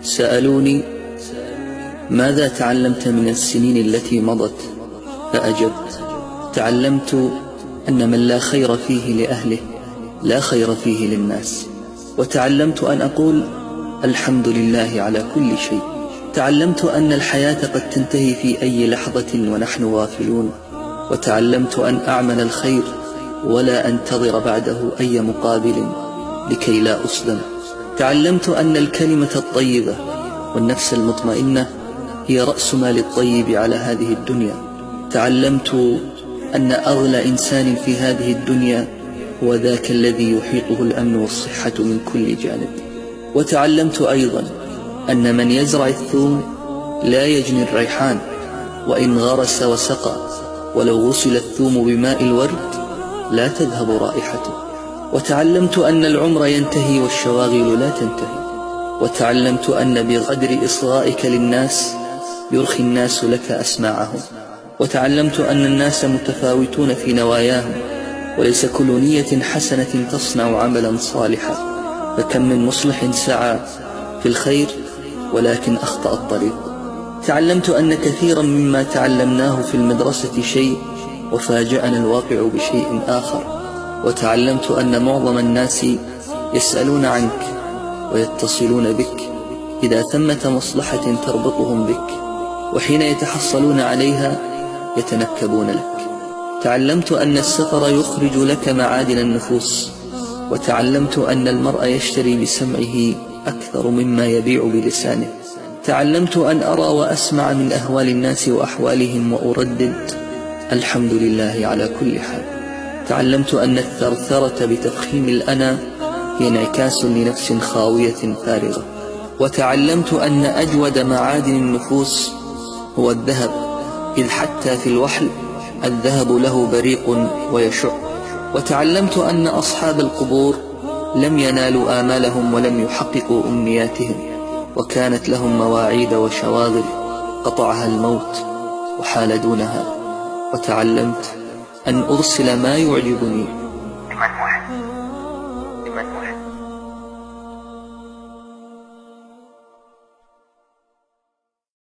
سألوني: ماذا تعلمت من السنين التي مضت؟ فأجبت: تعلمت أن من لا خير فيه لأهله لا خير فيه للناس. وتعلمت أن أقول الحمد لله على كل شيء. تعلمت أن الحياة قد تنتهي في أي لحظة ونحن غافلون. وتعلمت أن أعمل الخير ولا أنتظر بعده أي مقابل لكي لا أصدم. تعلمت أن الكلمة الطيبة والنفس المطمئنة هي رأس مال الطيب على هذه الدنيا. تعلمت أن أغلى إنسان في هذه الدنيا هو ذاك الذي يحيطه الأمن والصحة من كل جانب. وتعلمت أيضا أن من يزرع الثوم لا يجني الريحان، وإن غرس وسقى ولو غسل الثوم بماء الورد لا تذهب رائحته. وتعلمت أن العمر ينتهي والشواغل لا تنتهي. وتعلمت أن بقدر إصغائك للناس يرخي الناس لك أسماعهم. وتعلمت أن الناس متفاوتون في نواياهم، وليس كل نية حسنة تصنع عملا صالحا، فكم من مصلح سعى في الخير ولكن أخطأ الطريق. تعلمت أن كثيرا مما تعلمناه في المدرسة شيء وفاجأنا الواقع بشيء آخر. وتعلمت أن معظم الناس يسألون عنك ويتصلون بك إذا ثمة مصلحة تربطهم بك، وحين يتحصلون عليها يتنكبون لك. تعلمت أن السفر يخرج لك معادن النفوس. وتعلمت أن المرء يشتري بسمعه أكثر مما يبيع بلسانه. تعلمت أن أرى وأسمع من أهوال الناس وأحوالهم وأردد الحمد لله على كل حال. تعلمت أن الثرثرة بتفخيم الأنا هي انعكاس لنفس خاوية فارغة. وتعلمت أن أجود معادن النفوس هو الذهب، إذ حتى في الوحل الذهب له بريق ويشع. وتعلمت أن أصحاب القبور لم ينالوا آمالهم ولم يحققوا أمنياتهم، وكانت لهم مواعيد وشواغل قطعها الموت وحال دونها. وتعلمت أن أرسل ما يعجبني